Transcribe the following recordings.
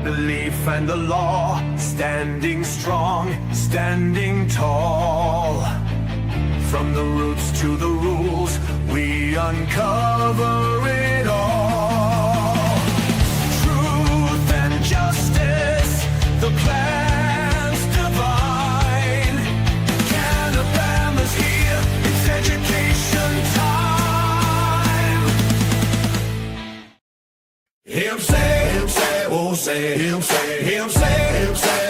belief and the law, standing strong, standing tall. From the roots to the rules, we uncover it all. Truth and justice, the plan's divine. CannaBama's here, it's education time. Him say, oh say, him say, him say,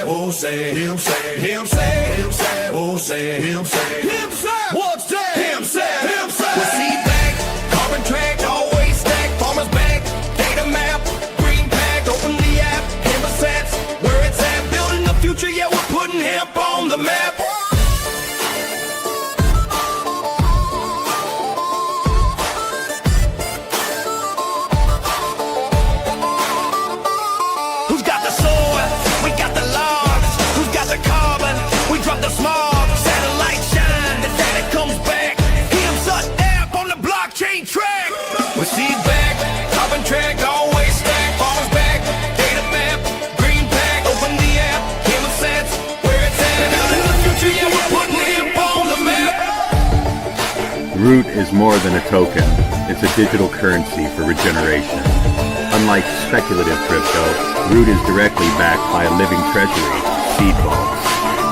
oh say, him say, him say, oh say, him say, him say. What's that? Him say, him say. Well, seed bank, carbon track, always stack, farmer's bank, data map, green pack, open the app, hemp sets, where it's at, building the future, yeah, we're putting hemp on the map. Who's got the soil? We got the logs. Who's got the carbon? We drop the smog. Satellite shine, the data comes back. Hem's up app on the blockchain track. We see back, carbon track, always stack. Farmers back, data map, green pack, open the app, hemp sets, where it's at. Out in the future, yeah, we're putting hemp on the map. Root is more than a token. It's a digital currency for regeneration. Unlike speculative crypto, Root is directly backed by a living treasury, seed vaults.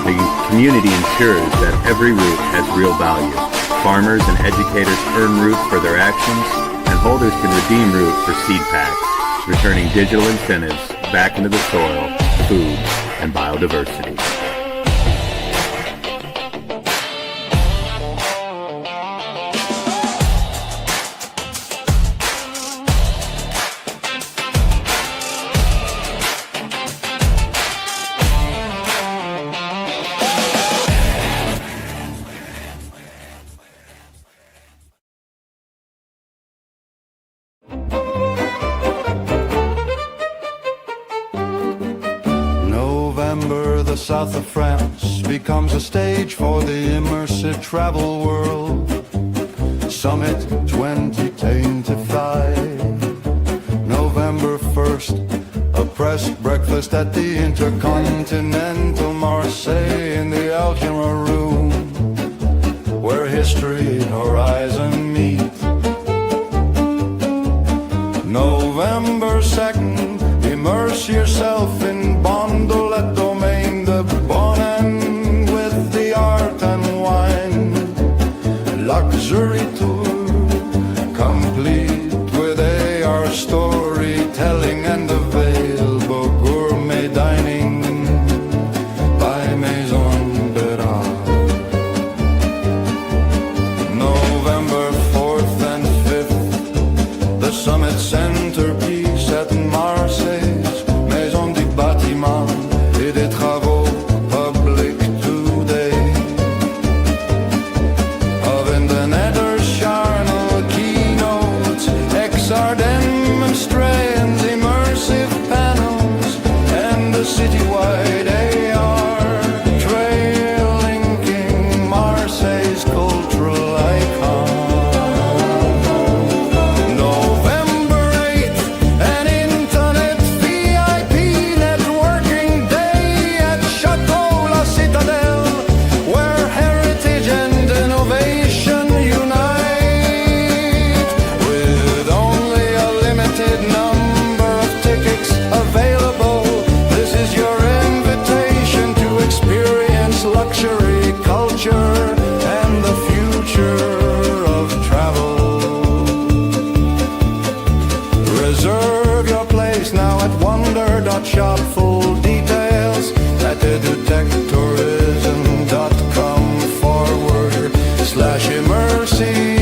The community ensures that every root has real value. Farmers and educators earn Root for their actions, and holders can redeem Root for seed packs, returning digital incentives back into the soil, food, and biodiversity. November, the south of France becomes a stage for the immersive travel world. Summit 2025. November 1st, a press breakfast at the Intercontinental Marseille in the Algebra Room, where history and horizon meet. November 2nd, immerse yourself in Bondolet Domain de Bonnen with the art and wine. Luxury tour, complete with AR storytelling and available gourmet dining by Maison Berard. November 4th and 5th, the summit centerpiece at Marseille's Maison du Bâtiment et des Travaux Publics today. Of in the Netherscharnel keynotes, XR demonstrations, immersive panels, and the citywide AR trail linking Marseille's cultural icon. November 8th, an internet VIP networking day at Chateau La Citadelle, where heritage and innovation unite. With only a limited number of tickets available, this is your invitation to experience luxury, culture, and the future of travel. Reserve your place now at wonder.shop. Full details at edutectourism.com/immersive.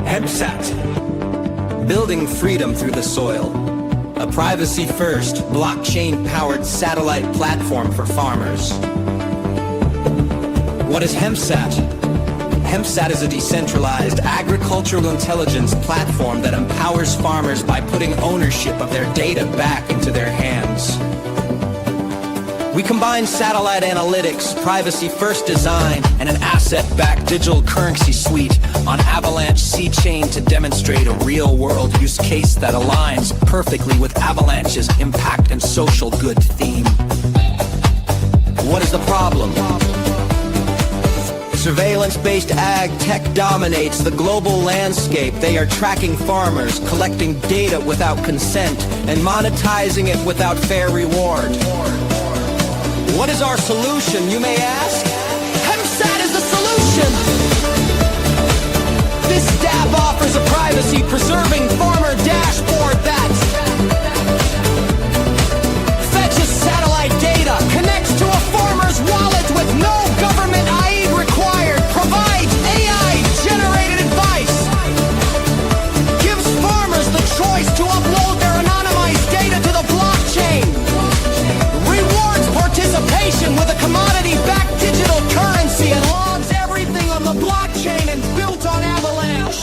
HempSat, building freedom through the soil. A privacy-first, blockchain-powered satellite platform for farmers. What is HempSat? HempSat is a decentralized agricultural intelligence platform that empowers farmers by putting ownership of their data back into their hands. We combine satellite analytics, privacy-first design, and an asset-backed digital currency suite on Avalanche C-Chain to demonstrate a real-world use case that aligns perfectly with Avalanche's impact and social good theme. What is the problem? Surveillance-based ag tech dominates the global landscape. They are tracking farmers, collecting data without consent, and monetizing it without fair reward. What is our solution, you may ask? HempSat is the solution! This dApp offers a privacy-preserving farmer dashboard that fetches satellite data, connects to a farmer's wallet with no government ID required, provides AI-generated advice, gives farmers the choice to upload their anonymized data to the blockchain, rewards participation with a commodity-backed digital currency, and logs everything on the blockchain and built on Avalanche.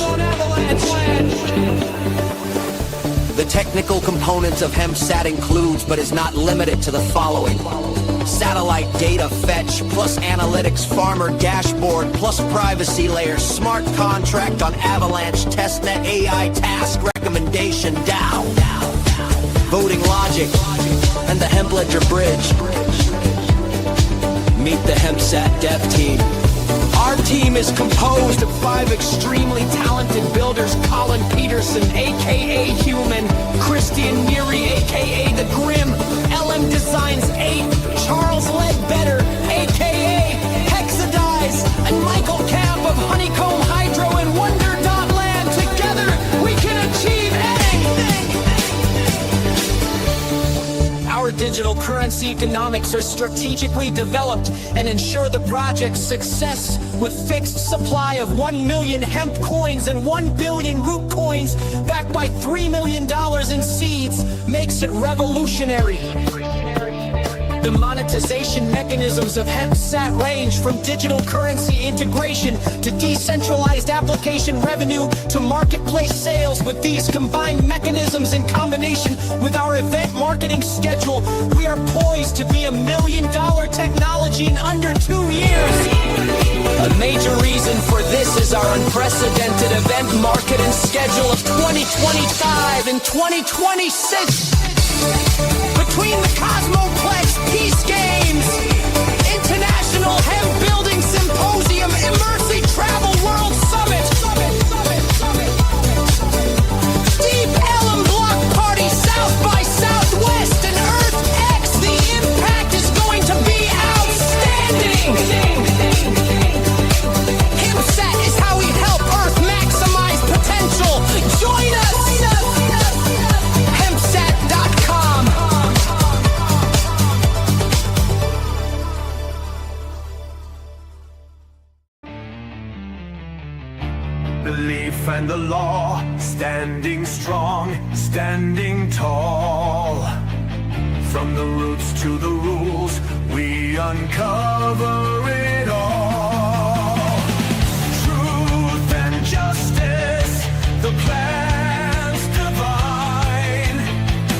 The technical components of HempSat includes, but is not limited to, the following: satellite data fetch, plus analytics farmer dashboard, plus privacy layer, smart contract on Avalanche testnet AI task recommendation DAO, voting logic, and the Hemp Ledger bridge. Meet the HempSat dev team. Our team is composed of 5 extremely talented builders: Colin Peterson, aka Human, Christian Neary, aka The Grim, LM Designs 8, Charles Ledbetter, aka Hexadize, and Michael Camp of Honeycomb Hydro and Wonder.land. Together we can achieve anything! Our digital currency economics are strategically developed and ensure the project's success with fixed supply of 1 million hemp coins and 1 billion root coins backed by $3 million in seeds makes it revolutionary. The monetization mechanisms of HempSat range from digital currency integration to decentralized application revenue to marketplace sales. With these combined mechanisms in combination with our event marketing schedule, we are poised to be $1 million technology in under 2 years. A major reason for this is our unprecedented event marketing schedule of 2025 and 2026. Between the Cosmoplex Peace Games, International Hemp Building Symposium, Immersive Travel World Summit, Deep Ellum Block Party, South by Southwest, and Earth X, the impact is going to be outstanding! HempSat is how we help Earth maximize potential. Join us! HempSat.com. Belief and the law, standing strong, standing tall. From the roots to the rules, we uncover it all. Truth and justice, the plan's divine.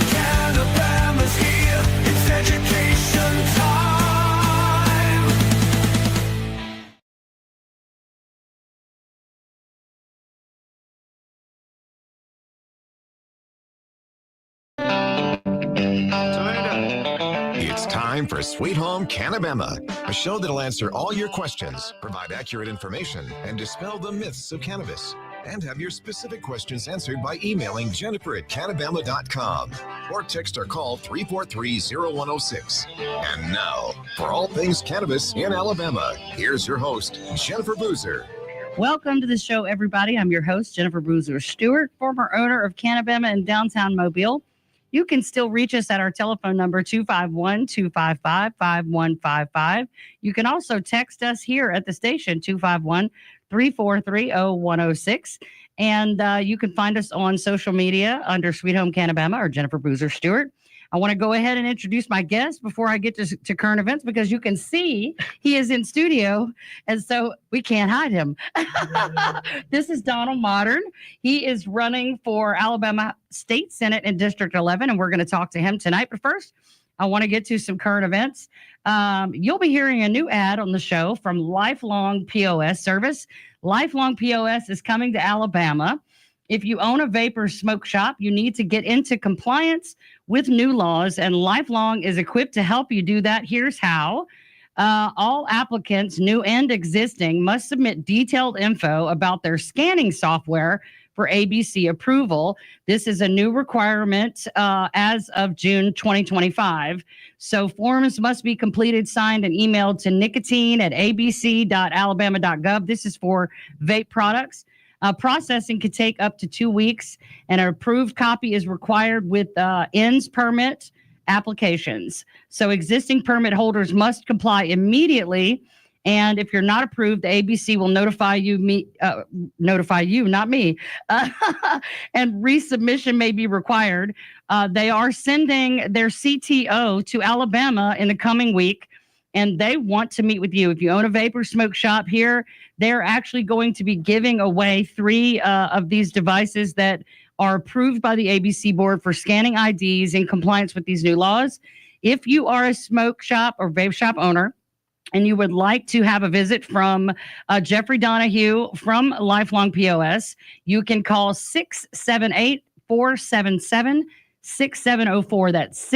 CannaBama's here, it's education time. It's time for Sweet Home CannaBama, a show that'll answer all your questions, provide accurate information, and dispel the myths of cannabis. And have your specific questions answered by emailing Jennifer@CannaBama.com or text or call 343-0106. And now, for all things cannabis in Alabama, here's your host, Jennifer Boozer. Welcome to the show, everybody. I'm your host, Jennifer Boozer Stewart, former owner of CannaBama in downtown Mobile. You can still reach us at our telephone number, 251-255-5155. You can also text us here at the station, 251-343-0106. And you can find us on social media under Sweet Home CannaBama or Jennifer Boozer Stewart. I want to go ahead and introduce my guest before I get to current events, because you can see he is in studio, and so we can't hide him. This is Donald Mottern. He is running for Alabama State Senate in District 11, and we're going to talk to him tonight. But first, I want to get to some current events. You'll be hearing a new ad on the show from Lifelong POS Service. Lifelong POS is coming to Alabama. If you own a vape or smoke shop, you need to get into compliance with new laws, and Lifelong is equipped to help you do that. Here's how. All applicants, new and existing, must submit detailed info about their scanning software for ABC approval. This is a new requirement as of June 2025. So forms must be completed, signed, and emailed to nicotine@abc.alabama.gov. This is for vape products. Processing could take up to 2 weeks, and an approved copy is required with ends permit applications. So existing permit holders must comply immediately. And if you're not approved, the ABC will notify you, not me, and resubmission may be required. They are sending their CTO to Alabama in the coming week, and they want to meet with you. If you own a vape or smoke shop here, they're actually going to be giving away 3 of these devices that are approved by the ABC board for scanning IDs in compliance with these new laws. If you are a smoke shop or vape shop owner, and you would like to have a visit from Jeffrey Donahue from Lifelong POS, you can call 678-477-6704. That's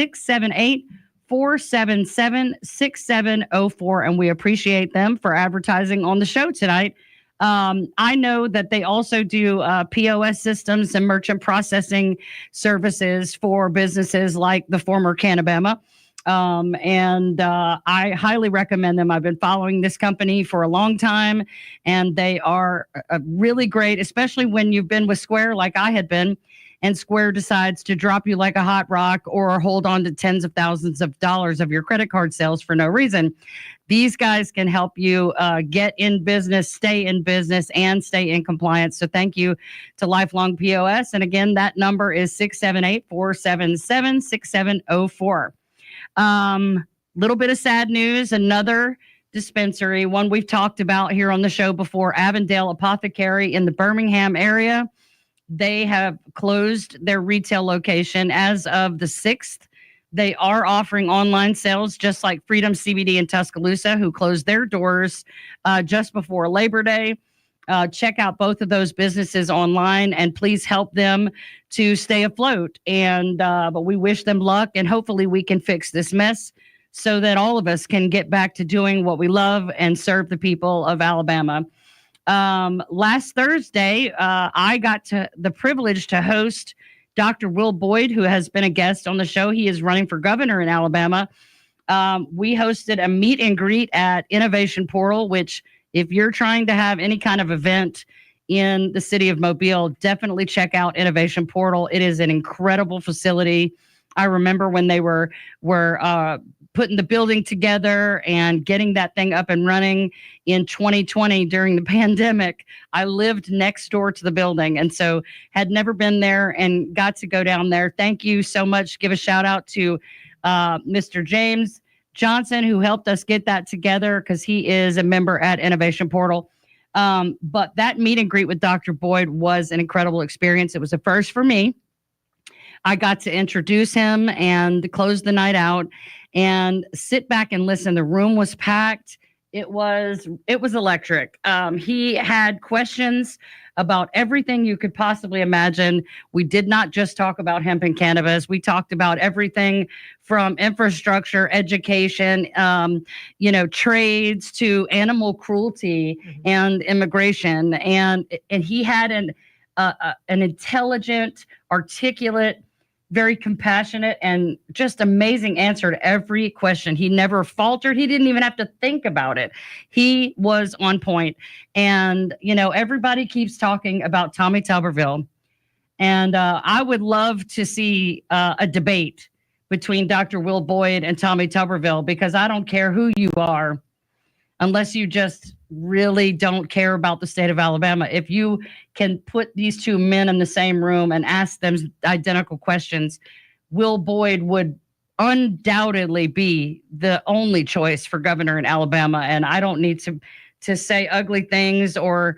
678-477-6704. And we appreciate them for advertising on the show tonight. I know that they also do POS systems and merchant processing services for businesses like the former CannaBama. I highly recommend them. I've been following this company for a long time, and they are really great, especially when you've been with Square like I had been, and Square decides to drop you like a hot rock or hold on to tens of thousands of dollars of your credit card sales for no reason. These guys can help you get in business, stay in business, and stay in compliance. So thank you to Lifelong POS. And again, that number is 678-477-6704. Little bit of sad news. Another dispensary, one we've talked about here on the show before, Avondale Apothecary in the Birmingham area. They have closed their retail location as of the 6th. They are offering online sales, just like Freedom CBD in Tuscaloosa, who closed their doors just before Labor Day. Check out both of those businesses online, and please help them to stay afloat. And but we wish them luck, and hopefully we can fix this mess so that all of us can get back to doing what we love and serve the people of Alabama. Last Thursday, I got the privilege to host Dr. Will Boyd, who has been a guest on the show. He is running for governor in Alabama. We hosted a meet and greet at Innovation Portal, which if you're trying to have any kind of event in the city of Mobile, definitely check out Innovation Portal. It is an incredible facility. I remember when they were putting the building together and getting that thing up and running in 2020 during the pandemic. I lived next door to the building, and so had never been there and got to go down there. Thank you so much. Give a shout out to Mr. James Johnson, who helped us get that together because he is a member at Innovation Portal. But that meet and greet with Dr. Boyd was an incredible experience. It was a first for me. I got to introduce him and close the night out and sit back and listen. The room was packed. It was electric. He had questions about everything you could possibly imagine. We did not just talk about hemp and cannabis. We talked about everything from infrastructure, education, trades to animal cruelty and immigration. And he had an intelligent, articulate, very compassionate, and just amazing answer to every question. He never faltered. He didn't even have to think about it. He was on point. And, everybody keeps talking about Tommy Tuberville. And I would love to see a debate between Dr. Will Boyd and Tommy Tuberville, because I don't care who you are, unless you just really don't care about the state of Alabama. If you can put these two men in the same room and ask them identical questions, Will Boyd would undoubtedly be the only choice for governor in Alabama. And I don't need to say ugly things or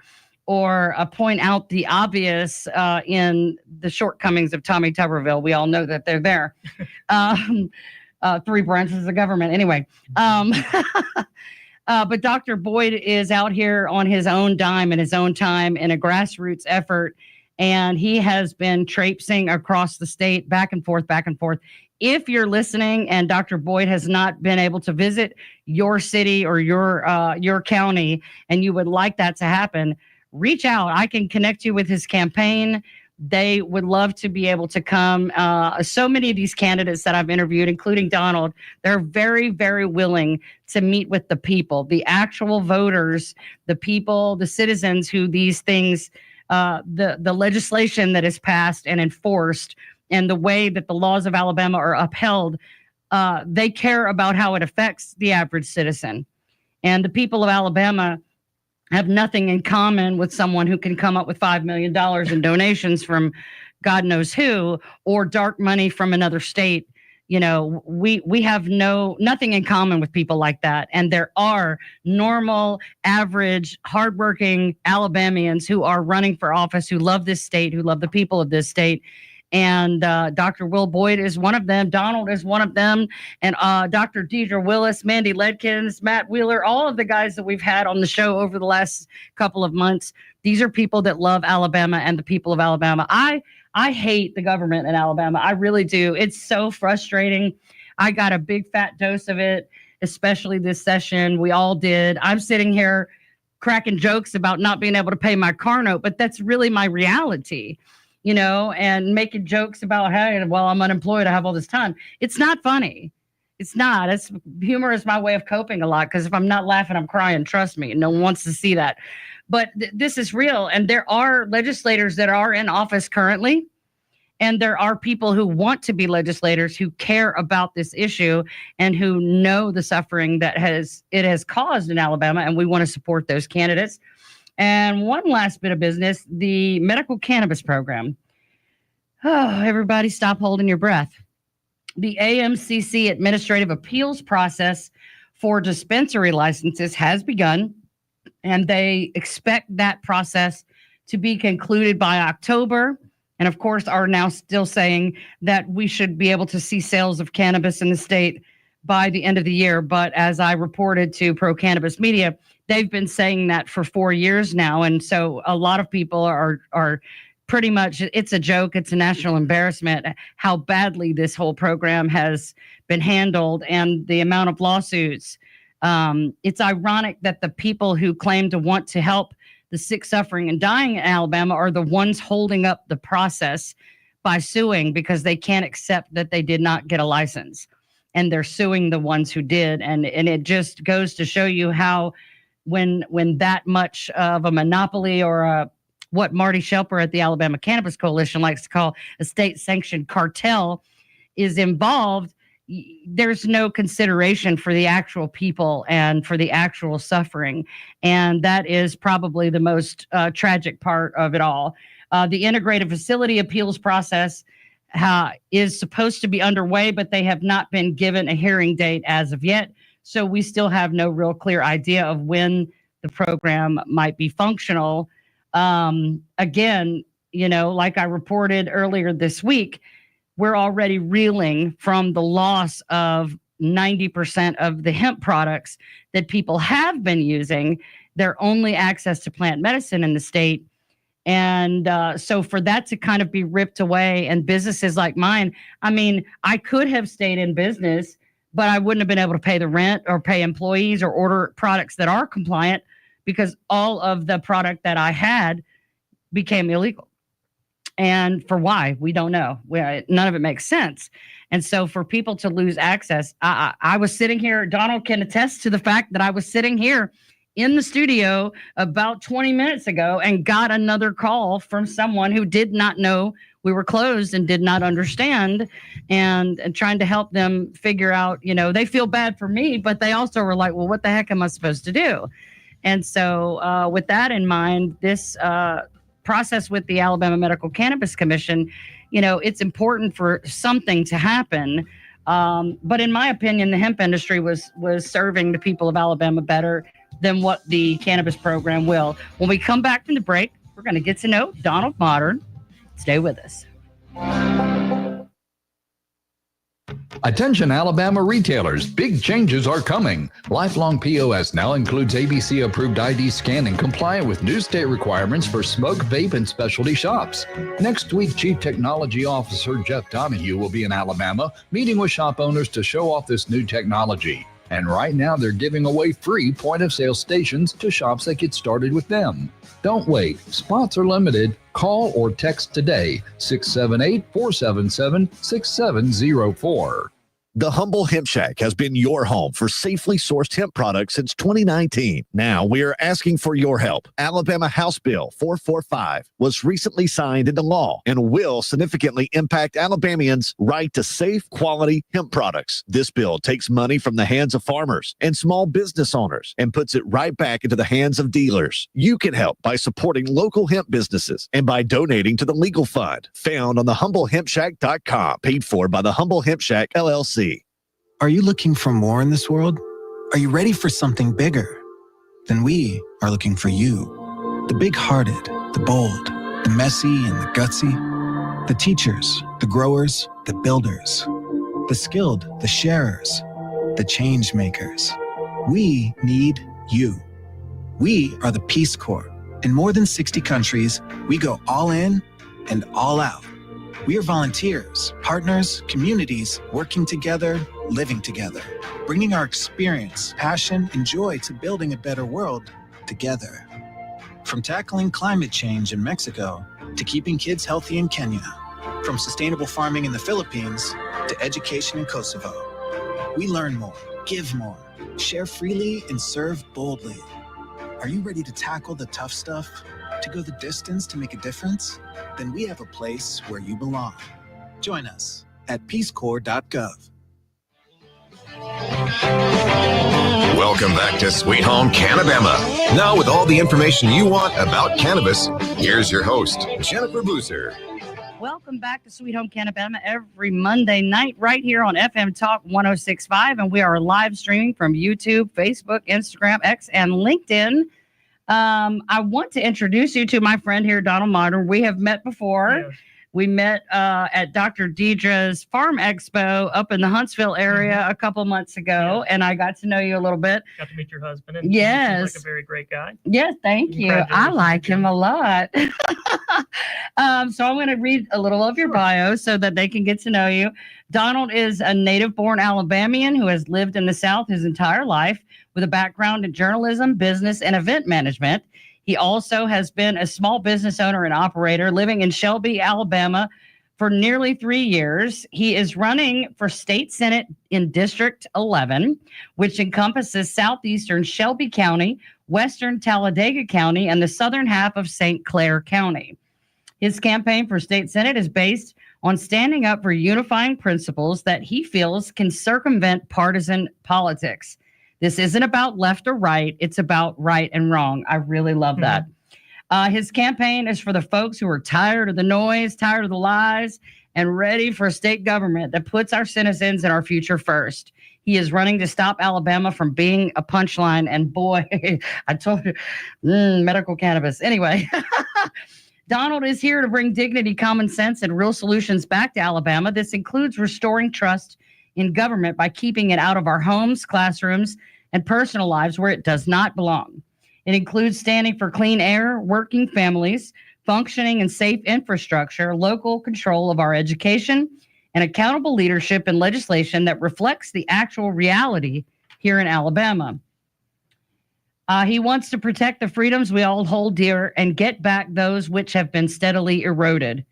point out the obvious in the shortcomings of Tommy Tuberville. We all know that they're there. three branches of government. Anyway, but Dr. Boyd is out here on his own dime and his own time in a grassroots effort. And he has been traipsing across the state, back and forth, back and forth. If you're listening and Dr. Boyd has not been able to visit your city or your county, and you would like that to happen, reach out. I can connect you with his campaign. They would love to be able to come. So many of these candidates that I've interviewed, including Donald, they're very, very willing to meet with the people, the actual voters, the people, the citizens who these things, the legislation that is passed and enforced, and the way that the laws of Alabama are upheld, they care about how it affects the average citizen. And the people of Alabama have nothing in common with someone who can come up with $5 million in donations from God knows who, or dark money from another state. You know, we have nothing in common with people like that. And there are normal, average, hardworking Alabamians who are running for office, who love this state, who love the people of this state. And Dr. Will Boyd is one of them. Donald is one of them. And Dr. Deidre Willis, Mandy Ledkins, Matt Wheeler, all of the guys that we've had on the show over the last couple of months. These are people that love Alabama and the people of Alabama. I hate the government in Alabama. I really do. It's so frustrating. I got a big fat dose of it, especially this session. We all did. I'm sitting here cracking jokes about not being able to pay my car note, but that's really my reality. You know, and making jokes about, hey, well, I'm unemployed, I have all this time. It's not funny. It's not. Humor is my way of coping a lot, because if I'm not laughing, I'm crying. Trust me. No one wants to see that. But this is real. And there are legislators that are in office currently. And there are people who want to be legislators who care about this issue and who know the suffering that it has caused in Alabama. And we want to support those candidates. And one last bit of business, the medical cannabis program. Oh, everybody stop holding your breath. The AMCC administrative appeals process for dispensary licenses has begun, and they expect that process to be concluded by October. And of course, are now still saying that we should be able to see sales of cannabis in the state by the end of the year. But as I reported to Pro Cannabis Media, they've been saying that for 4 years now. And so a lot of people are pretty much, it's a joke. It's a national embarrassment how badly this whole program has been handled and the amount of lawsuits. It's ironic that the people who claim to want to help the sick, suffering, and dying in Alabama are the ones holding up the process by suing, because they can't accept that they did not get a license. And they're suing the ones who did. And it just goes to show you how when that much of a monopoly, or what Marty Shelper at the Alabama Cannabis Coalition likes to call a state-sanctioned cartel, is involved, there's no consideration for the actual people and for the actual suffering. And that is probably the most tragic part of it all. The integrated facility appeals process is supposed to be underway, but they have not been given a hearing date as of yet. So we still have no real clear idea of when the program might be functional. Again, you know, like I reported earlier this week, we're already reeling from the loss of 90% of the hemp products that people have been using, their only access to plant medicine in the state. And so for that to kind of be ripped away, and businesses like mine, I mean, I could have stayed in business, but I wouldn't have been able to pay the rent or pay employees or order products that are compliant, because all of the product that I had became illegal. And for why, we don't know. None of it makes sense. And so for people to lose access, I was sitting here, Donald can attest to the fact that I was sitting here in the studio about 20 minutes ago and got another call from someone who did not know we were closed and did not understand, and trying to help them figure out, you know, they feel bad for me, but they also were like, well, what the heck am I supposed to do? And so with that in mind, this process with the Alabama Medical Cannabis Commission, you know, it's important for something to happen. But in my opinion, the hemp industry was serving the people of Alabama better than what the cannabis program will. When we come back from the break, we're going to get to know Donald Mottern. Stay with us. Attention Alabama retailers, big changes are coming. Lifelong POS now includes ABC approved ID scanning compliant with new state requirements for smoke, vape, and specialty shops. Next week, Chief Technology Officer Jeff Donahue will be in Alabama meeting with shop owners to show off this new technology. And right now they're giving away free point of sale stations to shops that get started with them. Don't wait. Spots are limited. Call or text today, 678-477-6704. The Humble Hemp Shack has been your home for safely sourced hemp products since 2019. Now we are asking for your help. Alabama House Bill 445 was recently signed into law and will significantly impact Alabamians' right to safe, quality hemp products. This bill takes money from the hands of farmers and small business owners and puts it right back into the hands of dealers. You can help by supporting local hemp businesses and by donating to the legal fund found on thehumblehempshack.com, paid for by the Humble Hemp Shack, LLC. Are you looking for more in this world? Are you ready for something bigger? Then we are looking for you. The big-hearted, the bold, the messy and the gutsy. The teachers, the growers, the builders. The skilled, the sharers, the change makers. We need you. We are the Peace Corps. In more than 60 countries, we go all in and all out. We are volunteers, partners, communities, working together, living together, bringing our experience, passion, and joy to building a better world together. From tackling climate change in Mexico to keeping kids healthy in Kenya, from sustainable farming in the Philippines to education in Kosovo. We learn more, give more, share freely, and serve boldly. Are you ready to tackle the tough stuff? To go the distance to make a difference? Then we have a place where you belong. Join us at peacecorps.gov. Welcome back to Sweet Home CannaBama. Now with all the information you want about cannabis, here's your host, Jennifer Boozer. Welcome back to Sweet Home CannaBama every Monday night right here on FM Talk 106.5. And we are live streaming from YouTube, Facebook, Instagram, X, and LinkedIn. I want to introduce you to my friend here, Donald Mottern. We have met before. Yes. We met at Dr. Deidre's Farm Expo up in the Huntsville area a couple months ago, and I got to know you a little bit. Got to meet your husband. And yes. He seems like a very great guy. Yes, thank you. I like him a lot. So I'm going to read a little of your bio so that they can get to know you. Donald is a native-born Alabamian who has lived in the South his entire life with a background in journalism, business, and event management. He also has been a small business owner and operator living in Shelby, Alabama for nearly 3 years. He is running for state senate in District 11, which encompasses southeastern Shelby County, western Talladega County, and the southern half of St. Clair County. His campaign for state senate is based on standing up for unifying principles that he feels can circumvent partisan politics. This isn't about left or right. It's about right and wrong. I really love that. His campaign is for the folks who are tired of the noise, tired of the lies, and ready for a state government that puts our citizens and our future first. He is running to stop Alabama from being a punchline. And boy, I told you, medical cannabis. Anyway, Donald is here to bring dignity, common sense, and real solutions back to Alabama. This includes restoring trust in government by keeping it out of our homes, classrooms, and personal lives where it does not belong. It includes standing for clean air, working families, functioning and safe infrastructure, local control of our education, and accountable leadership and legislation that reflects the actual reality here in Alabama. He wants to protect the freedoms we all hold dear and get back those which have been steadily eroded.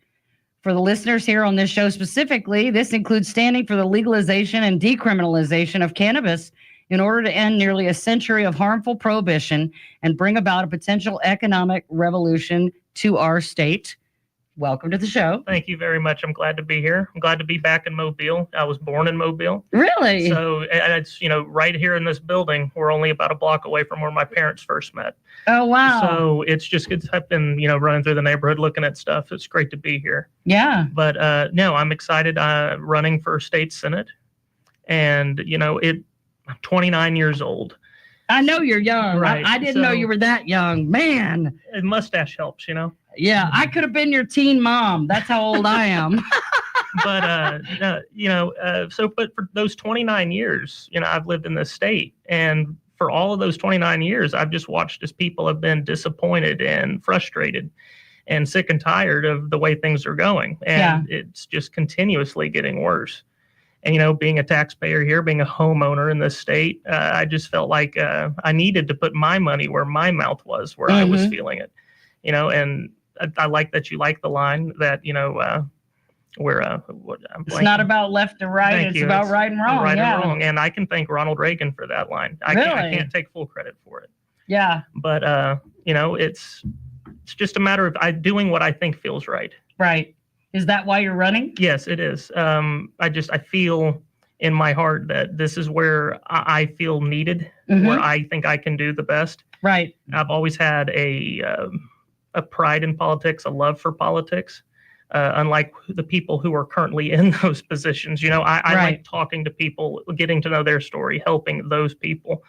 For the listeners here on this show specifically, this includes standing for the legalization and decriminalization of cannabis in order to end nearly a century of harmful prohibition and bring about a potential economic revolution to our state. Welcome to the show. Thank you very much. I'm glad to be here. I'm glad to be back in Mobile. I was born in Mobile. Really? So it's, right here in this building. We're only about a block away from where my parents first met. Oh, wow. So it's just good. I've been, running through the neighborhood, looking at stuff. It's great to be here. Yeah. But no, I'm excited. Running for state senate. And, I'm 29 years old. I know you're young. Right. I didn't know you were that young. Man. A mustache helps, Yeah, I could have been your teen mom. That's how old I am. But for those 29 years, I've lived in this state, and for all of those 29 years, I've just watched as people have been disappointed and frustrated and sick and tired of the way things are going. And it's just continuously getting worse. And, being a taxpayer here, being a homeowner in this state, I just felt like I needed to put my money where my mouth was, where I was feeling it, and I like that you like the line that, it's not about left or right. It's about right and wrong. Right and wrong. And I can thank Ronald Reagan for that line. I can't take full credit for it. Yeah. But, it's just a matter of doing what I think feels right. Right. Is that why you're running? Yes, it is. I feel in my heart that this is where I feel needed, where I think I can do the best. Right. I've always had a pride in politics, a love for politics, unlike the people who are currently in those positions. I like talking to people, getting to know their story, helping those people.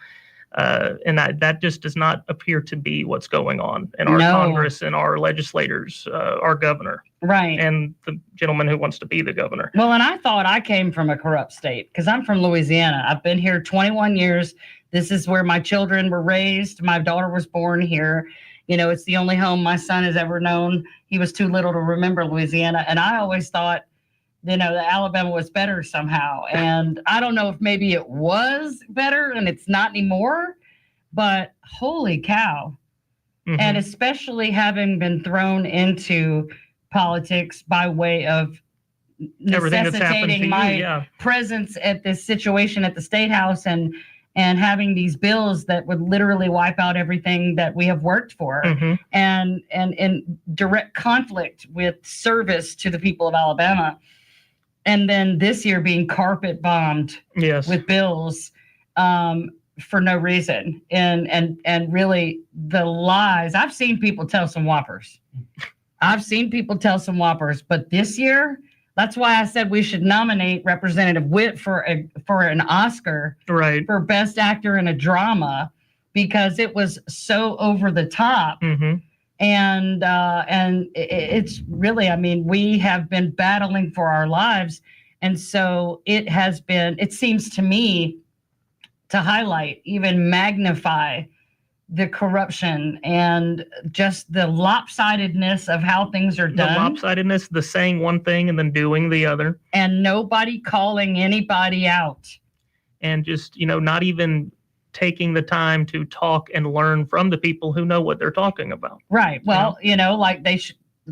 And that just does not appear to be what's going on in our Congress and our legislators, our governor. Right. And the gentleman who wants to be the governor. Well, and I thought I came from a corrupt state because I'm from Louisiana. I've been here 21 years. This is where my children were raised. My daughter was born here. It's the only home my son has ever known. He was too little to remember Louisiana. And I always thought, that Alabama was better somehow. And I don't know if maybe it was better and it's not anymore, but holy cow. And especially having been thrown into politics by way of necessitating my presence at this situation at the State House and having these bills that would literally wipe out everything that we have worked for and in direct conflict with service to the people of Alabama. And then this year being carpet bombed with bills for no reason. And really the lies. I've seen people tell some whoppers. But this year, that's why I said we should nominate Representative Witt for an Oscar for Best Actor in a Drama, because it was so over the top. And it's really, we have been battling for our lives. And so it seems to me to highlight, even magnify the corruption and just the lopsidedness of how things are done. The lopsidedness, the saying one thing and then doing the other. And nobody calling anybody out. And just, not even taking the time to talk and learn from the people who know what they're talking about. Right. Well, like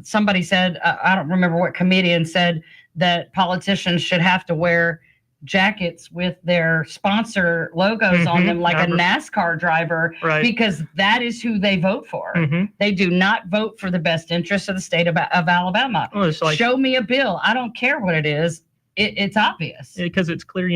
somebody said, I don't remember what comedian said that politicians should have to wear jackets with their sponsor logos on them, like a NASCAR driver, because that is who they vote for. They do not vote for the best interests of the state of Alabama. Well, show me a bill. I don't care what it is. It's obvious. Because it's clear,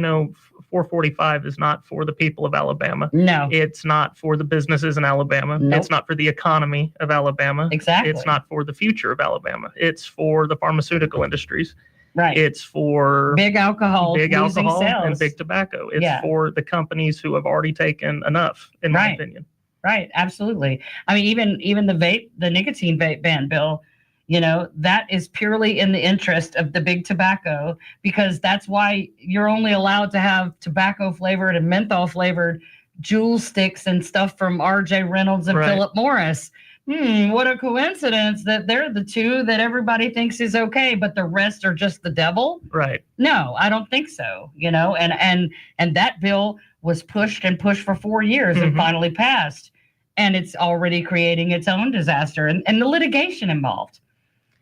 445 is not for the people of Alabama. No. It's not for the businesses in Alabama. Nope. It's not for the economy of Alabama. Exactly. It's not for the future of Alabama. It's for the pharmaceutical industries. Right. It's for big alcohol sales. And big tobacco. It's for the companies who have already taken enough, in my opinion. Right. Absolutely. Even the nicotine vape ban bill, that is purely in the interest of the big tobacco, because that's why you're only allowed to have tobacco flavored and menthol flavored Juul sticks and stuff from R.J. Reynolds and Philip Morris. What a coincidence that they're the two that everybody thinks is okay, but the rest are just the devil. Right. No, I don't think so. And that bill was pushed for 4 years and finally passed. And it's already creating its own disaster and the litigation involved.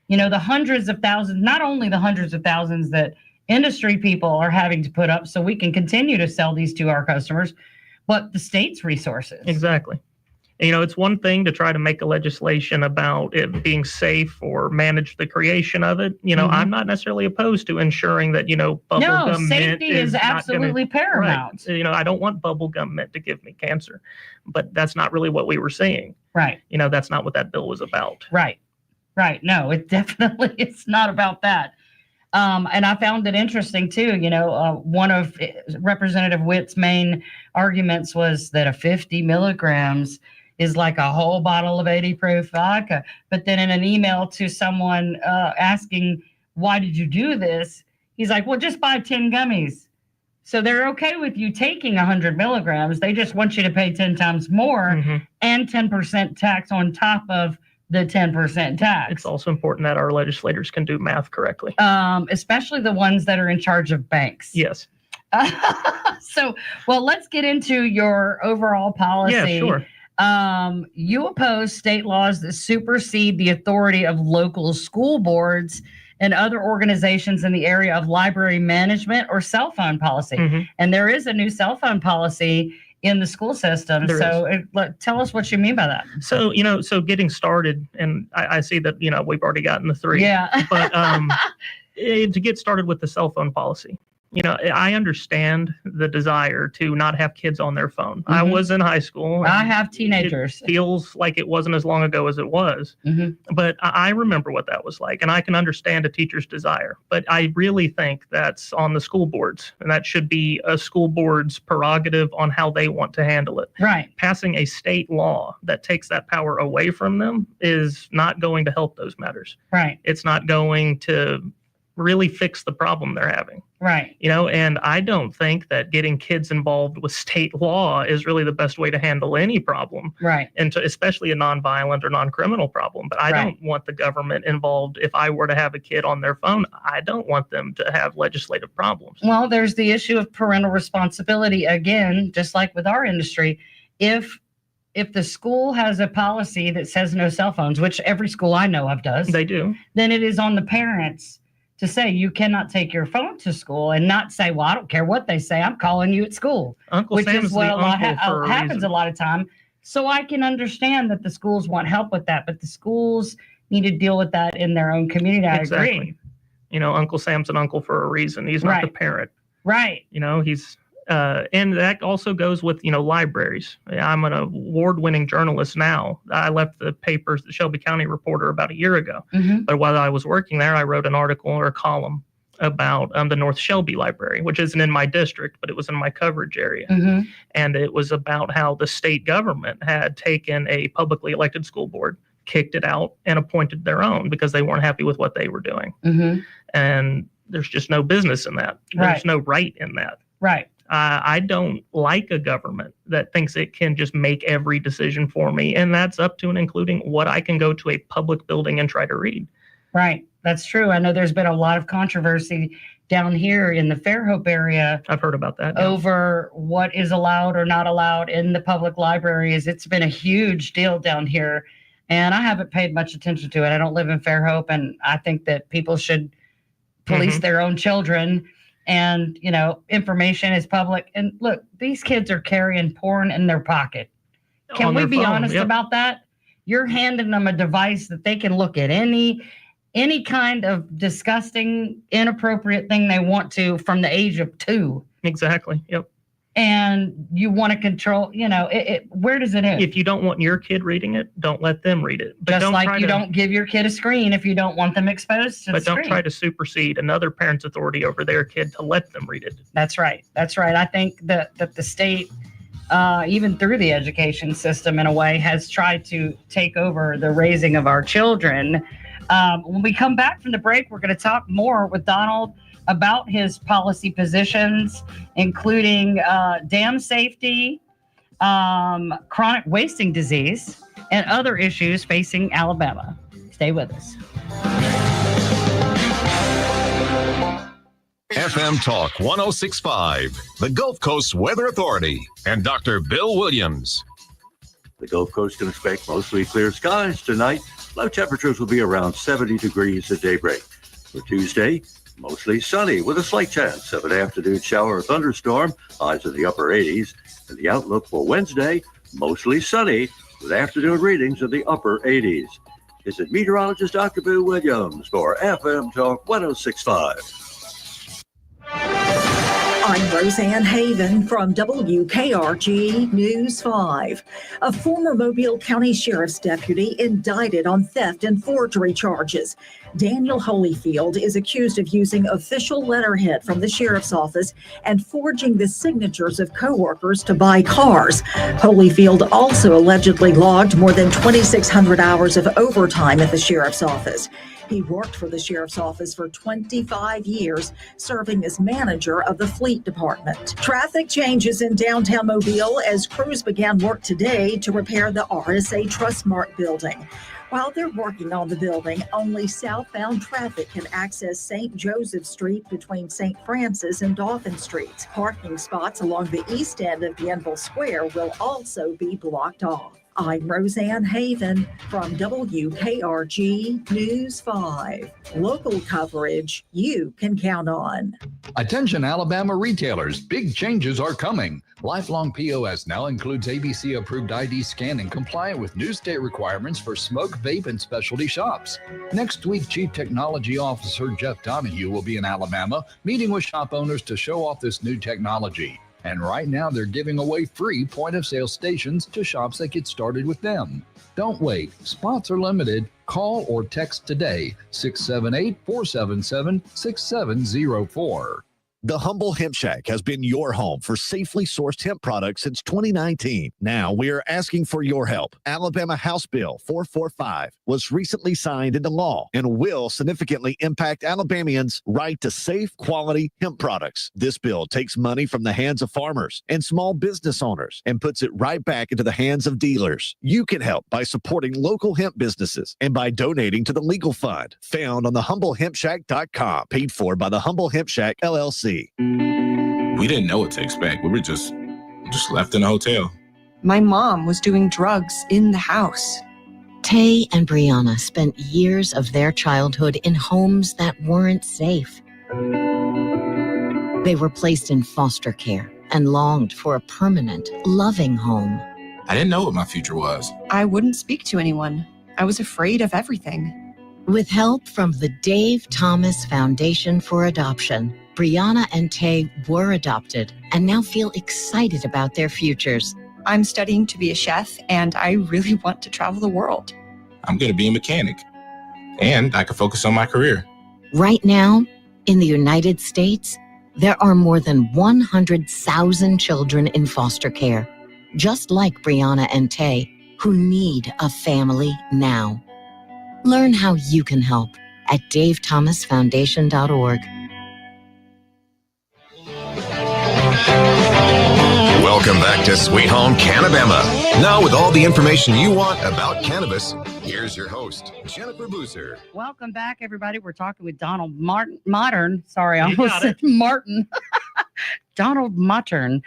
The hundreds of thousands, not only the hundreds of thousands that industry people are having to put up so we can continue to sell these to our customers, but the state's resources. Exactly. It's one thing to try to make a legislation about it being safe or manage the creation of it. I'm not necessarily opposed to ensuring that, bubblegum mint safety is absolutely paramount. Right. I don't want bubblegum mint to give me cancer, but that's not really what we were seeing. Right. That's not what that bill was about. Right. Right. No, it definitely it's not about that. And I found it interesting, too. One of Representative Witt's main arguments was that a 50 milligrams is like a whole bottle of 80 proof vodka. But then in an email to someone asking, why did you do this? He's like, well, just buy 10 gummies. So they're okay with you taking 100 milligrams. They just want you to pay 10 times more and 10% tax on top of the 10% tax. It's also important that our legislators can do math correctly. Especially the ones that are in charge of banks. Yes. So, well, let's get into your overall policy. Yeah, sure. You oppose state laws that supersede the authority of local school boards and other organizations in the area of library management or cell phone policy. And there is a new cell phone policy in the school system. Tell us what you mean by that. So, so getting started, and I see that, we've already gotten the 3. Yeah. But to get started with the cell phone policy, I understand the desire to not have kids on their phone. I was in high school. I have teenagers. It feels like it wasn't as long ago as it was. But I remember what that was like, and I can understand a teacher's desire. But I really think that's on the school boards, and that should be a school board's prerogative on how they want to handle it. Right. Passing a state law that takes that power away from them is not going to help those matters. Right. It's not going to really fix the problem they're having. Right. And I don't think that getting kids involved with state law is really the best way to handle any problem. Right. And especially a nonviolent or non-criminal problem. But I don't want the government involved. If I were to have a kid on their phone, I don't want them to have legislative problems. Well, there's the issue of parental responsibility. Again, just like with our industry, if the school has a policy that says no cell phones, which every school I know of does, they do, then it is on the parents to say you cannot take your phone to school and not say, well, I don't care what they say, I'm calling you at school. Uncle which Sam's is what the a lot happens reason. a lot of time. So I can understand that the schools want help with that, but the schools need to deal with that in their own community. I agree. Uncle Sam's an uncle for a reason. He's not the parent. Right. He's and that also goes with, libraries. I'm an award-winning journalist now. I left the paper, the Shelby County Reporter, about a year ago. But while I was working there, I wrote an article or a column about the North Shelby Library, which isn't in my district, but it was in my coverage area. And it was about how the state government had taken a publicly elected school board, kicked it out, and appointed their own because they weren't happy with what they were doing. And there's just no business in that. There's no right in that. Right. I don't like a government that thinks it can just make every decision for me. And that's up to and including what I can go to a public building and try to read. Right. That's true. I know there's been a lot of controversy down here in the Fairhope area. I've heard about that. Over what is allowed or not allowed in the public libraries. It's been a huge deal down here. And I haven't paid much attention to it. I don't live in Fairhope. And I think that people should police their own children. And, information is public. And look, these kids are carrying porn in their pocket. Can we be honest about that? You're handing them a device that they can look at any kind of disgusting, inappropriate thing they want to from the age of 2. Exactly. Yep. And you want to control, where does it end? If you don't want your kid reading it, don't let them read it. But just like you don't give your kid a screen if you don't want them exposed to the screen. But don't try to supersede another parent's authority over their kid to let them read it. That's right. That's right. I think that the state, even through the education system in a way, has tried to take over the raising of our children. When we come back from the break, we're going to talk more with Donald about his policy positions, including dam safety, chronic wasting disease, and other issues facing Alabama. Stay with us. FM Talk 106.5, the Gulf Coast Weather Authority, and Dr. Bill Williams. The Gulf Coast can expect mostly clear skies tonight. Low temperatures will be around 70 degrees at daybreak. For Tuesday, mostly sunny with a slight chance of an afternoon shower or thunderstorm, highs in the upper 80s. And the outlook for Wednesday, mostly sunny with afternoon readings in the upper 80s. This is meteorologist Dr. Bill Williams for FM Talk 106.5. I'm Roseanne Haven from WKRG News 5. A former Mobile County Sheriff's deputy indicted on theft and forgery charges. Daniel Holyfield is accused of using official letterhead from the sheriff's office and forging the signatures of coworkers to buy cars. Holyfield also allegedly logged more than 2,600 hours of overtime at the sheriff's office. He worked for the sheriff's office for 25 years, serving as manager of the fleet department. Traffic changes in downtown Mobile as crews began work today to repair the RSA Trustmark building. While they're working on the building, only southbound traffic can access St. Joseph Street between St. Francis and Dauphin Streets. Parking spots along the east end of Bienville Square will also be blocked off. I'm Roseanne Haven from WKRG News 5. Local coverage you can count on. Attention Alabama retailers, big changes are coming. Lifelong POS now includes ABC approved ID scanning compliant with new state requirements for smoke, vape, and specialty shops. Next week, Chief Technology Officer Jeff Donahue will be in Alabama meeting with shop owners to show off this new technology. And right now they're giving away free point of sale stations to shops that get started with them. Don't wait. Spots are limited. Call or text today 678-477-6704. The Humble Hemp Shack has been your home for safely sourced hemp products since 2019. Now we are asking for your help. Alabama House Bill 445 was recently signed into law and will significantly impact Alabamians' right to safe, quality hemp products. This bill takes money from the hands of farmers and small business owners and puts it right back into the hands of dealers. You can help by supporting local hemp businesses and by donating to the legal fund found on thehumblehempshack.com, paid for by the Humble Hemp Shack LLC. We didn't know what to expect. We were just left in a hotel. My mom was doing drugs in the house. Tay and Brianna spent years of their childhood in homes that weren't safe. They were placed in foster care and longed for a permanent, loving home. I didn't know what my future was. I wouldn't speak to anyone. I was afraid of everything. With help from the Dave Thomas Foundation for Adoption, Brianna and Tay were adopted and now feel excited about their futures. I'm studying to be a chef, and I really want to travel the world. I'm going to be a mechanic, and I can focus on my career. Right now, in the United States, there are more than 100,000 children in foster care, just like Brianna and Tay, who need a family now. Learn how you can help at davethomasfoundation.org. Welcome back to Sweet Home CannaBama. Now with all the information you want about cannabis, here's your host, Jennifer Boozer. Welcome back, everybody. We're talking with Donald Mottern. Sorry, I almost said Martin. Donald Mottern,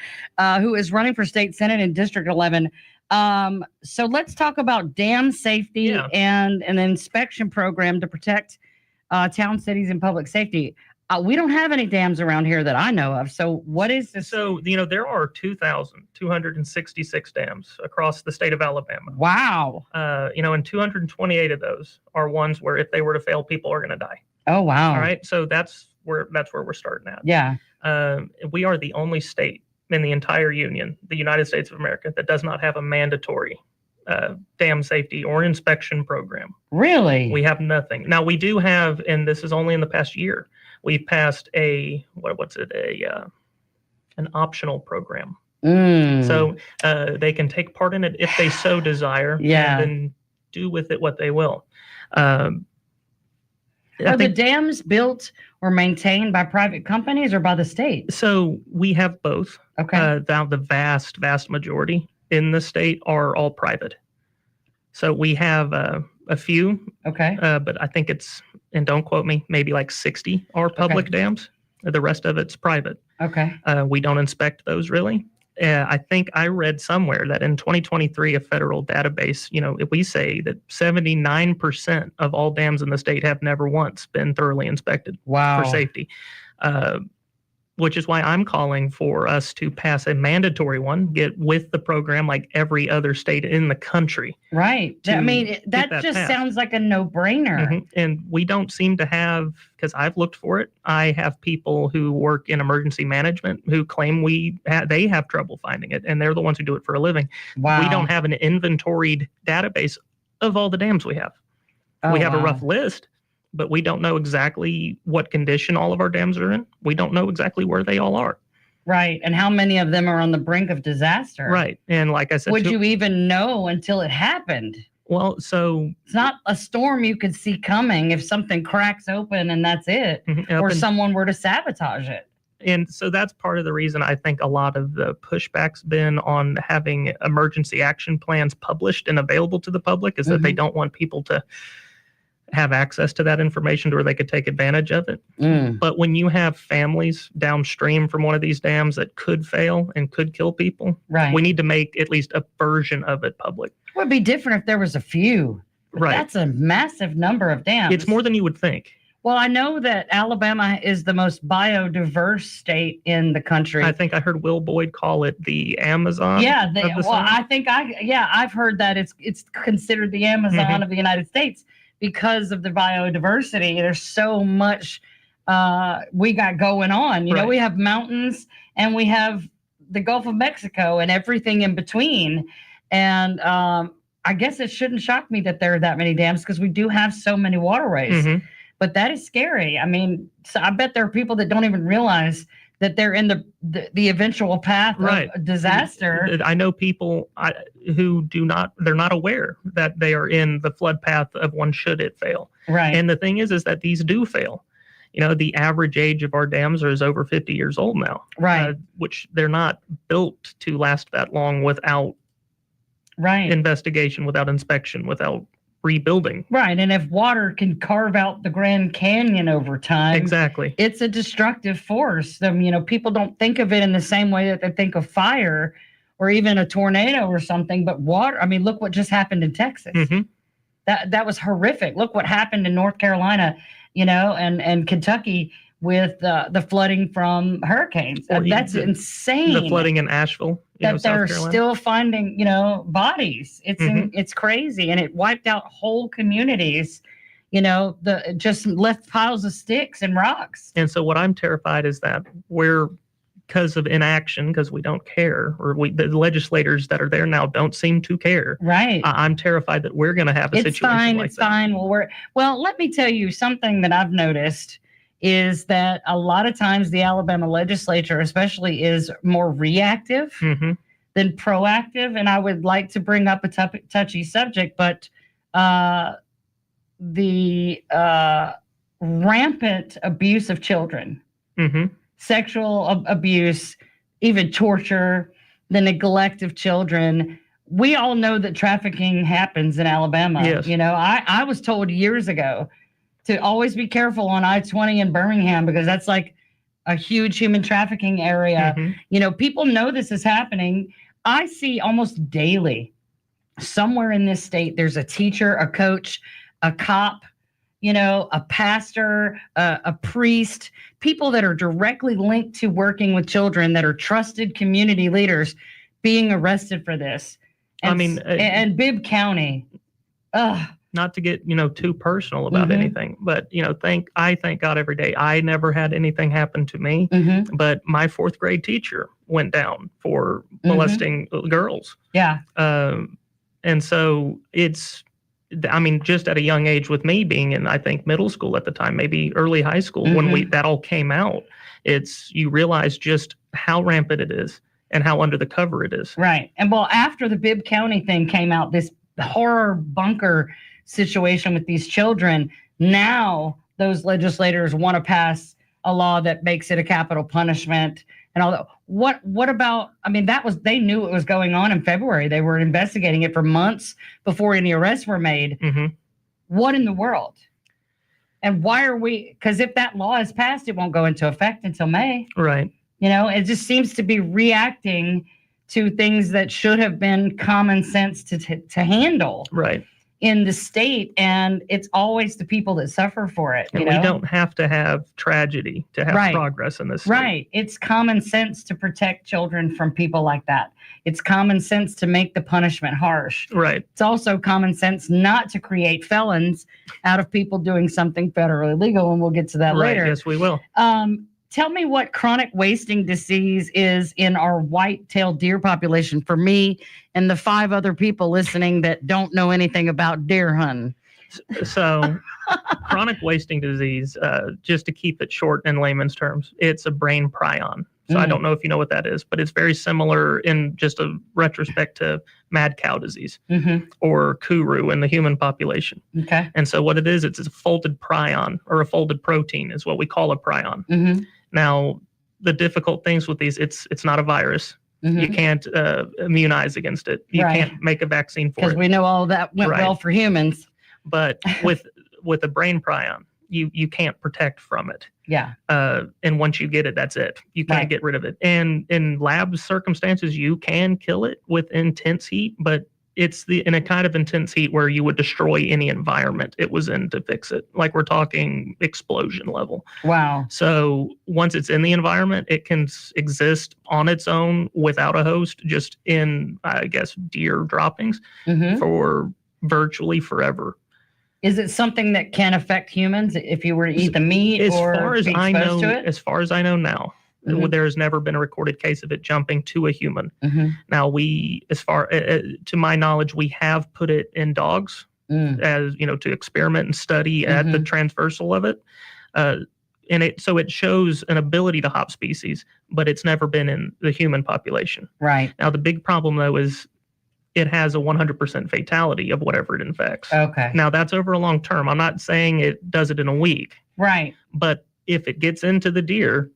who is running for state senate in District 11. So let's talk about dam safety and an inspection program to protect town, cities, and public safety. We don't have any dams around here that I know of. So what is this? So, there are 2,266 dams across the state of Alabama. Wow. And 228 of those are ones where if they were to fail, people are going to die. Oh, wow. All right. So that's where we're starting at. Yeah. We are the only state in the entire union, the United States of America, that does not have a mandatory dam safety or inspection program. Really? We have nothing. Now we do have, and this is only in the past year, we've passed an optional program. So they can take part in it if they so desire, and then do with it what they will. Are the dams built or maintained by private companies or by the state? So we have both. Okay. The vast majority in the state are all private. So we have a few. Okay. But I think it's, and don't quote me, maybe like 60 are public dams. The rest of it's private. Okay. We don't inspect those really. I think I read somewhere that in 2023, a federal database, if we say that 79% of all dams in the state have never once been thoroughly inspected for safety, which is why I'm calling for us to pass a mandatory one, get with the program like every other state in the country. Right. I mean, that just sounds like a no-brainer. Mm-hmm. And we don't seem to have, because I've looked for it, I have people who work in emergency management who claim they have trouble finding it, and they're the ones who do it for a living. Wow. We don't have an inventoried database of all the dams we have. We have a rough list, but we don't know exactly what condition all of our dams are in. We don't know exactly where they all are. Right. And how many of them are on the brink of disaster? Right. And like I said, would you even know until it happened? Well, so it's not a storm you could see coming if something cracks open and that's it, or someone were to sabotage it. And so that's part of the reason I think a lot of the pushback's been on having emergency action plans published and available to the public, is that they don't want people to have access to that information to where they could take advantage of it. But when you have families downstream from one of these dams that could fail and could kill people, right, we need to make at least a version of it public. It would be different if there was a few. Right. That's a massive number of dams. It's more than you would think. Well, I know that Alabama is the most biodiverse state in the country. I think I heard Will Boyd call it the Amazon. Yeah, I've heard that it's considered the Amazon of the United States because of the biodiversity. There's so much we got going on. You know, we have mountains and we have the Gulf of Mexico and everything in between. And I guess it shouldn't shock me that there are that many dams because we do have so many waterways. But that is scary. I mean, so I bet there are people that don't even realize that they're in the eventual path of disaster. I know people who they're not aware that they are in the flood path of one should it fail. Right. And the thing is that these do fail. You know, the average age of our dams is over 50 years old now. Right. Which they're not built to last that long without investigation, without inspection, without rebuilding. Right. And if water can carve out the Grand Canyon over time, exactly, it's a destructive force. You know, people don't think of it in the same way that they think of fire or even a tornado or something, but water. I mean, look what just happened in Texas. That was horrific. Look what happened in North Carolina, you know, and Kentucky with the flooding from hurricanes. That's insane. The flooding in Asheville. That they're still finding, you know, bodies. It's crazy, and it wiped out whole communities. You know, just left piles of sticks and rocks. And so, what I'm terrified is that because of inaction, because we don't care, or the legislators that are there now don't seem to care. Right. I'm terrified that we're going to have a situation like that. It's fine. Well, let me tell you something that I've noticed is that a lot of times the Alabama legislature especially is more reactive than proactive. And I would like to bring up a touchy subject, but the rampant abuse of children, sexual abuse, even torture, the neglect of children. We all know that trafficking happens in Alabama. Yes. You know, I was told years ago to always be careful on I-20 in Birmingham because that's like a huge human trafficking area. You know, people know this is happening. I see almost daily somewhere in this state, there's a teacher, a coach, a cop, you know, a pastor, a priest, people that are directly linked to working with children that are trusted community leaders being arrested for this. And, I mean, and Bibb County, not to get, you know, too personal about anything, but, you know, I thank God every day. I never had anything happen to me, but my 4th grade teacher went down for molesting girls. Yeah. And so I mean, just at a young age with me being in, I think, middle school at the time, maybe early high school, when that all came out, you realize just how rampant it is and how under the cover it is. Right. And well, after the Bibb County thing came out, this horror bunker situation with these children, now those legislators want to pass a law that makes it a capital punishment and all that. What about, I mean, they knew it was going on in February. They were investigating it for months before any arrests were made. What in the world? And why are because if that law is passed, it won't go into effect until May. Right. You know, it just seems to be reacting to things that should have been common sense to handle. Right. In the state, and it's always the people that suffer for it. And we don't have to have tragedy to have progress in this state. Right. It's common sense to protect children from people like that. It's common sense to make the punishment harsh. Right. It's also common sense not to create felons out of people doing something federally legal, and we'll get to that later. Yes, we will. Tell me what chronic wasting disease is in our white-tailed deer population for me and the 5 other people listening that don't know anything about deer hunting. So chronic wasting disease, just to keep it short in layman's terms, it's a brain prion. So I don't know if you know what that is, but it's very similar in just a retrospect to mad cow disease or kuru in the human population. Okay. And so what it is, it's a folded prion or a folded protein is what we call a prion. Now, the difficult things with these, it's not a virus. You can't immunize against it. You can't make a vaccine for it. Because we know all that went well for humans. But with a brain prion, you can't protect from it. Yeah. And once you get it, that's it. You can't get rid of it. And in lab circumstances, you can kill it with intense heat, but it's in a kind of intense heat where you would destroy any environment it was in to fix it. Like we're talking explosion level. Wow. So once it's in the environment, it can exist on its own without a host, just in, I guess, deer droppings for virtually forever. Is it something that can affect humans if you were to eat the meat or be exposed to it? As far as I know now, there has never been a recorded case of it jumping to a human. Now, as far to my knowledge, we have put it in dogs as to experiment and study at the transversal of it, and so it shows an ability to hop species, but it's never been in the human population. Right. Now, the big problem though is it has a 100% fatality of whatever it infects. Okay. Now, that's over a long term. I'm not saying it does it in a week. Right. But if it gets into the deer,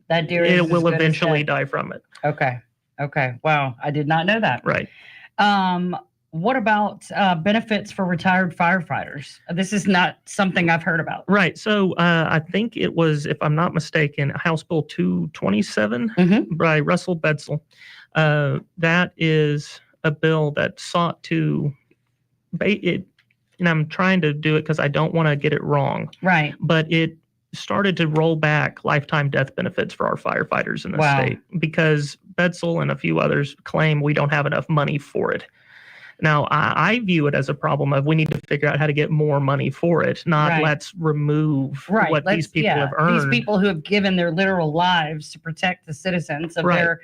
that deer it will eventually die from it. Okay. Okay. Wow. I did not know that. Right. What about benefits for retired firefighters? This is not something I've heard about. Right. So I think it was, if I'm not mistaken, House Bill 227 by Russell Bedsell. That is a bill that sought to, and I'm trying to do it because I don't want to get it wrong. Right. But it started to roll back lifetime death benefits for our firefighters in the state because Bedsell and a few others claim we don't have enough money for it. Now, I view it as a problem of we need to figure out how to get more money for it, not let's remove what these people have earned. These people who have given their literal lives to protect the citizens of their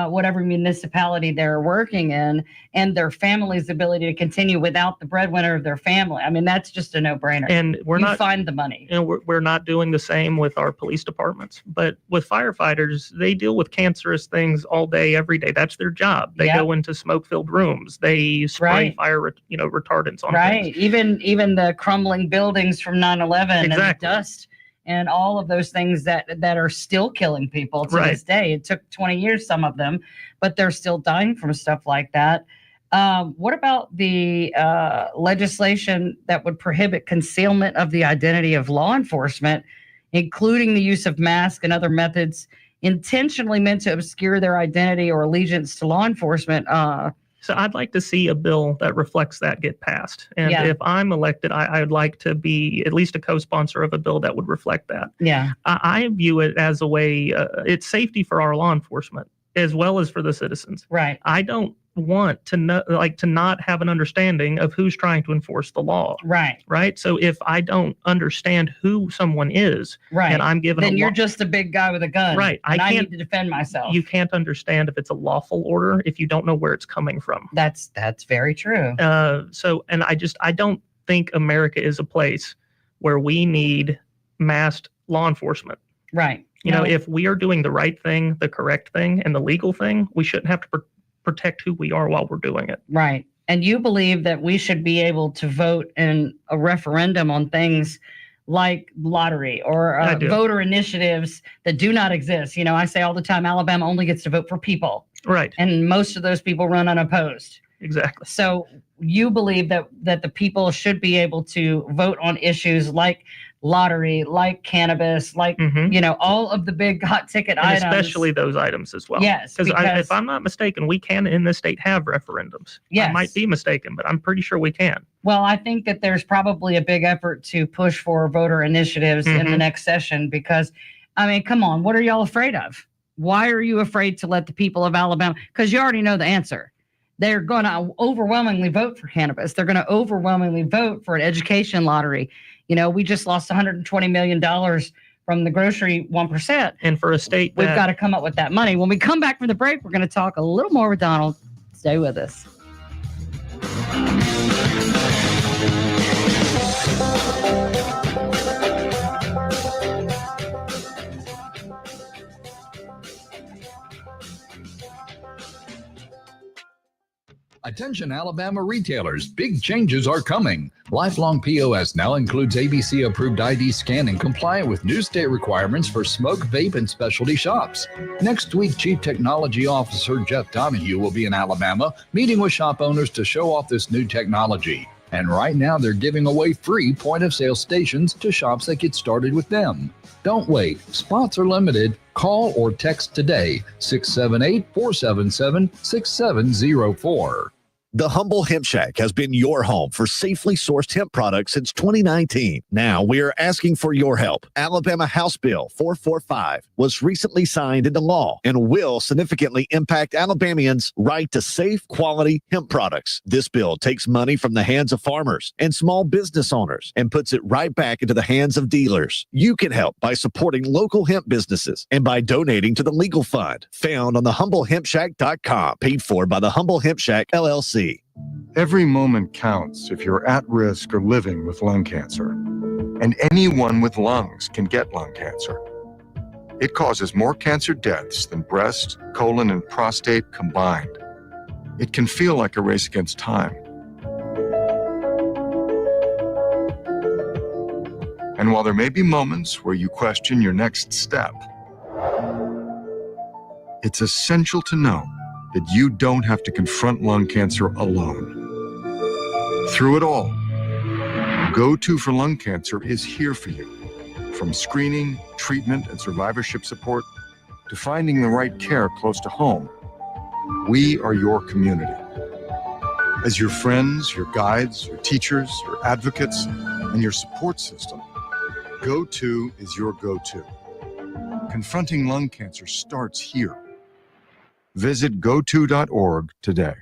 whatever municipality they're working in, and their family's ability to continue without the breadwinner of their family. I mean, that's just a no-brainer. And you find the money. And we're not doing the same with our police departments. But with firefighters, they deal with cancerous things all day, every day. That's their job. They go into smoke-filled rooms. They spray fire, retardants on things. Even the crumbling buildings from 9/11 and the dust. And all of those things that are still killing people to this day. It took 20 years, some of them, but they're still dying from stuff like that. What about the legislation that would prohibit concealment of the identity of law enforcement, including the use of masks and other methods intentionally meant to obscure their identity or allegiance to law enforcement? So I'd like to see a bill that reflects that get passed. And if I'm elected, I would like to be at least a co-sponsor of a bill that would reflect that. Yeah. I view it as a way, it's safety for our law enforcement as well as for the citizens. Right. I don't want to not have an understanding of who's trying to enforce the law. Right. Right. So if I don't understand who someone is, and I'm given then you're just a big guy with a gun. Right. And I need to defend myself. You can't understand if it's a lawful order if you don't know where it's coming from. That's very true. And I don't think America is a place where we need masked law enforcement. Right. You know, if we are doing the right thing, the correct thing, and the legal thing, we shouldn't have to protect who we are while we're doing it. Right. And you believe that we should be able to vote in a referendum on things like lottery or voter initiatives that do not exist. You know, I say all the time, Alabama only gets to vote for people. Right. And most of those people run unopposed. Exactly. So you believe that the people should be able to vote on issues like lottery, like cannabis, like, all of the big hot ticket items. Especially those items as well. Yes. Because if I'm not mistaken, we can in this state have referendums. Yes. I might be mistaken, but I'm pretty sure we can. Well, I think that there's probably a big effort to push for voter initiatives in the next session because, I mean, come on, what are y'all afraid of? Why are you afraid to let the people of Alabama? Because you already know the answer. They're going to overwhelmingly vote for cannabis. They're going to overwhelmingly vote for an education lottery. You know, we just lost $120 million from the grocery 1%. And for a state we've got to come up with that money. When we come back from the break, we're going to talk a little more with Donald. Stay with us. Attention Alabama retailers, big changes are coming. Lifelong POS now includes ABC approved ID scanning compliant with new state requirements for smoke, vape, and specialty shops. Next week, Chief Technology Officer Jeff Donahue will be in Alabama meeting with shop owners to show off this new technology. And right now they're giving away free point of sale stations to shops that get started with them. Don't wait. Spots are limited. Call or text today 678-477-6704. The Humble Hemp Shack has been your home for safely sourced hemp products since 2019. Now we are asking for your help. Alabama House Bill 445 was recently signed into law and will significantly impact Alabamians' right to safe, quality hemp products. This bill takes money from the hands of farmers and small business owners and puts it right back into the hands of dealers. You can help by supporting local hemp businesses and by donating to the legal fund found on thehumblehempshack.com, paid for by the Humble Hemp Shack, LLC. Every moment counts if you're at risk or living with lung cancer. And anyone with lungs can get lung cancer. It causes more cancer deaths than breast, colon, and prostate combined. It can feel like a race against time. And while there may be moments where you question your next step, it's essential to know that you don't have to confront lung cancer alone. Through it all, Go-To for Lung Cancer is here for you. From screening, treatment, and survivorship support to finding the right care close to home, we are your community. As your friends, your guides, your teachers, your advocates, and your support system, Go-To is your go-to. Confronting lung cancer starts here. Visit goto.org today.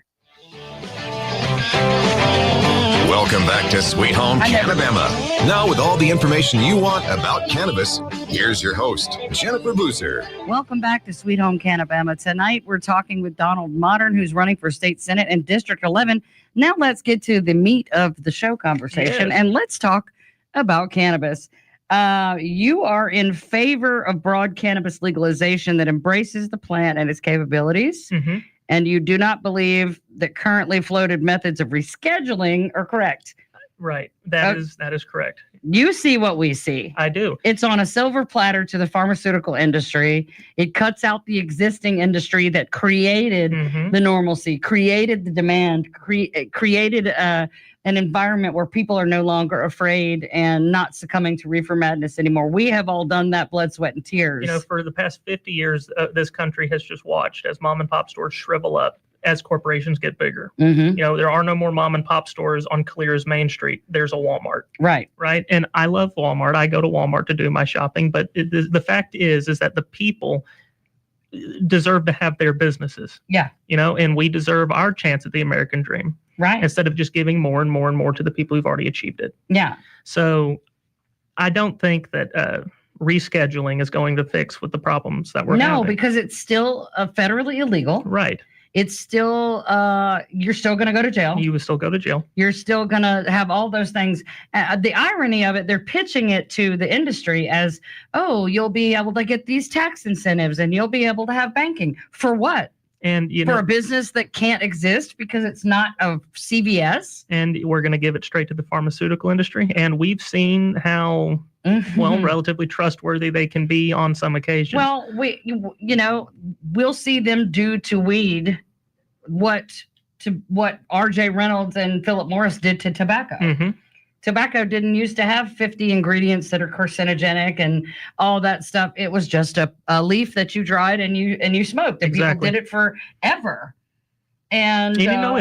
Welcome back to Sweet Home CannaBama. Now with all the information you want about cannabis, here's your host, Jennifer Boozer. Welcome back to Sweet Home CannaBama. Tonight we're talking with Donald Mottern, who's running for State Senate in District 11. Now let's get to the meat of the show conversation, and let's talk about cannabis. You are in favor of broad cannabis legalization that embraces the plant and its capabilities, and you do not believe that currently floated methods of rescheduling are correct. Right. That is correct. You see what we see. I do. It's on a silver platter to the pharmaceutical industry. It cuts out the existing industry that created the normalcy, created the demand, created an environment where people are no longer afraid and not succumbing to reefer madness anymore. We have all done that blood, sweat, and tears. You know, for the past 50 years, this country has just watched as mom and pop stores shrivel up as corporations get bigger. You know, there are no more mom and pop stores on Clear's Main Street. There's a Walmart. Right. And I love Walmart. I go to Walmart to do my shopping. But the fact is that the people deserve to have their businesses. Yeah. You know, and we deserve our chance at the American dream. Right. Instead of just giving more and more and more to the people who've already achieved it. Yeah. So I don't think that rescheduling is going to fix with the problems that we're having. No, because it's still federally illegal. Right. It's still, you're still going to go to jail. You will still go to jail. You're still going to have all those things. The irony of it, they're pitching it to the industry as, oh, you'll be able to get these tax incentives and you'll be able to have banking. For what? And for a business that can't exist because it's not a CVS. And we're going to give it straight to the pharmaceutical industry. And we've seen how well, relatively trustworthy they can be on some occasions. Well, we'll see them do to weed what R.J. Reynolds and Philip Morris did to tobacco. Tobacco didn't used to have 50 ingredients that are carcinogenic and all that stuff. It was just a leaf that you dried and you smoked. And people did it forever. And now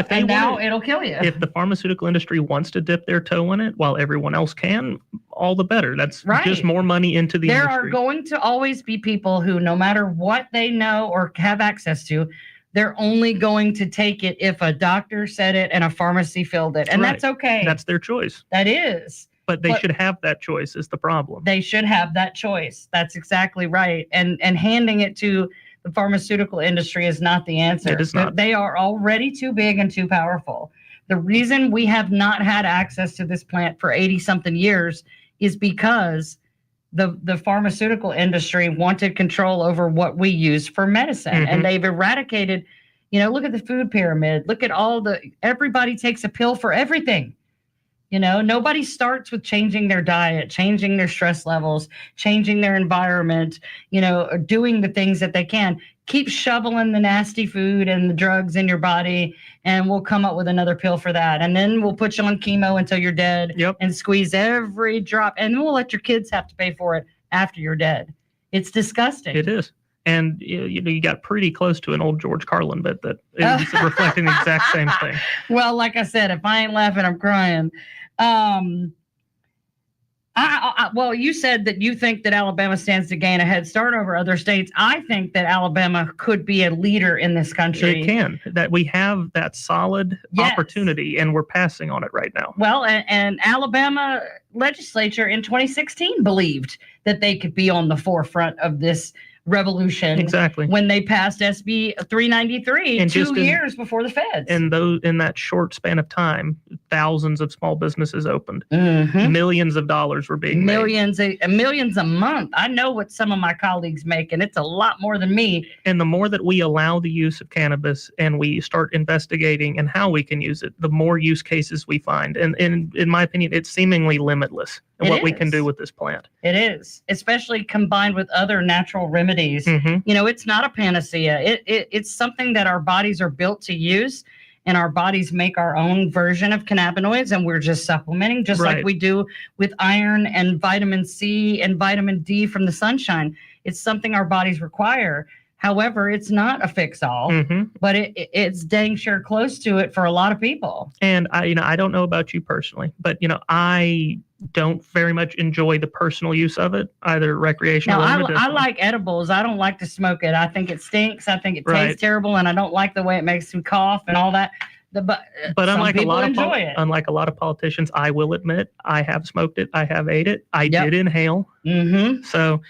it'll kill you. If the pharmaceutical industry wants to dip their toe in it while everyone else can, all the better. That's just more money into the industry. There are going to always be people who, no matter what they know or have access to, they're only going to take it if a doctor said it and a pharmacy filled it. And that's okay. That's their choice. That is. But they should have that choice is the problem. They should have that choice. That's exactly right. And handing it to the pharmaceutical industry is not the answer. It is not. They are already too big and too powerful. The reason we have not had access to this plant for 80 something years is because the pharmaceutical industry wanted control over what we use for medicine, and they've eradicated, look at the food pyramid, look at everybody takes a pill for everything. Nobody starts with changing their diet, changing their stress levels, changing their environment, or doing the things that they can. Keep shoveling the nasty food and the drugs in your body, and we'll come up with another pill for that. And then we'll put you on chemo until you're dead and squeeze every drop. And then we'll let your kids have to pay for it after you're dead. It's disgusting. It is. And you got pretty close to an old George Carlin bit that is reflecting the exact same thing. Well, like I said, if I ain't laughing, I'm crying. Well, you said that you think that Alabama stands to gain a head start over other states. I think that Alabama could be a leader in this country. It can. That we have that solid opportunity, and we're passing on it right now. Well, and Alabama legislature in 2016 believed that they could be on the forefront of this revolution. Exactly. When they passed SB 393 and 2 years before the feds. And in that short span of time, thousands of small businesses opened. Millions of dollars were being made. Millions a month. I know what some of my colleagues make, and it's a lot more than me. And the more that we allow the use of cannabis and we start investigating and how we can use it, the more use cases we find. And in my opinion, it's seemingly limitless what we can do with this plant. It is, especially combined with other natural remedies. It's not a panacea. It's something that our bodies are built to use, and our bodies make our own version of cannabinoids, and we're just supplementing, just like we do with iron and vitamin C and vitamin D from the sunshine. It's something our bodies require. However, it's not a fix-all, but it's dang sure close to it for a lot of people. And I don't know about you personally, but I don't very much enjoy the personal use of it, either recreational or medicinal. I like edibles. I don't like to smoke it. I think it stinks. I think it tastes terrible, and I don't like the way it makes me cough and all that. But unlike a lot of politicians, I will admit I have smoked it. I have ate it. I did inhale. So.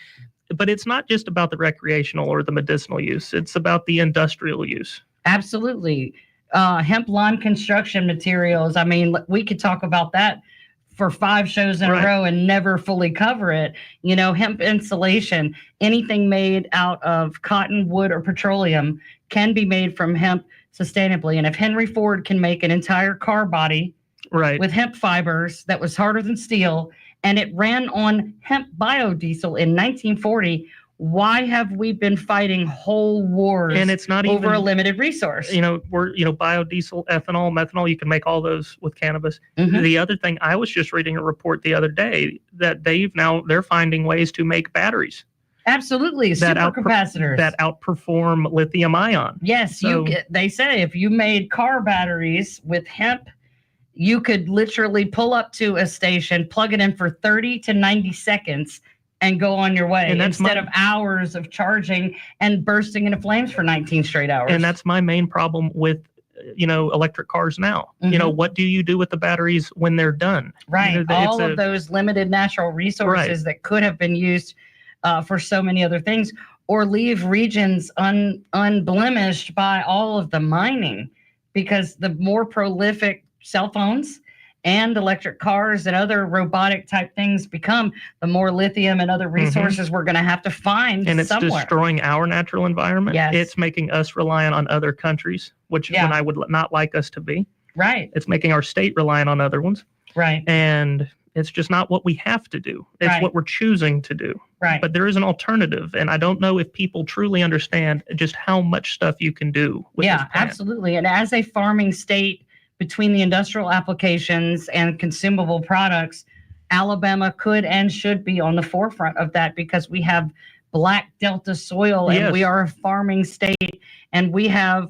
But it's not just about the recreational or the medicinal use. It's about the industrial use. Absolutely. Hemp lime construction materials. I mean, we could talk about that for 5 shows in a row and never fully cover it. Hemp insulation, anything made out of cotton, wood, or petroleum can be made from hemp sustainably. And if Henry Ford can make an entire car body with hemp fibers that was harder than steel, and it ran on hemp biodiesel in 1940, why have we been fighting whole wars and it's not over a limited resource? Biodiesel, ethanol, methanol, you can make all those with cannabis. The other thing, I was just reading a report the other day that they're finding ways to make batteries. Absolutely, supercapacitors that outperform lithium ion. Yes, they say if you made car batteries with hemp, you could literally pull up to a station, plug it in for 30 to 90 seconds, and go on your way instead of hours of charging and bursting into flames for 19 straight hours. And that's my main problem with, electric cars now. What do you do with the batteries when they're done? Right. All of those limited natural resources that could have been used for so many other things, or leave regions unblemished by all of the mining, because the more prolific cell phones and electric cars and other robotic type things become, the more lithium and other resources we're going to have to find and it's somewhere. Destroying our natural environment. Yes. It's making us reliant on other countries, which when I would not like us to be. Right. It's making our state reliant on other ones. Right. And it's just not what we have to do. It's what we're choosing to do. Right. But there is an alternative, and I don't know if people truly understand just how much stuff you can do with this plant. Absolutely. And as a farming state, between the industrial applications and consumable products, Alabama could and should be on the forefront of that, because we have black Delta soil and we are a farming state, and we have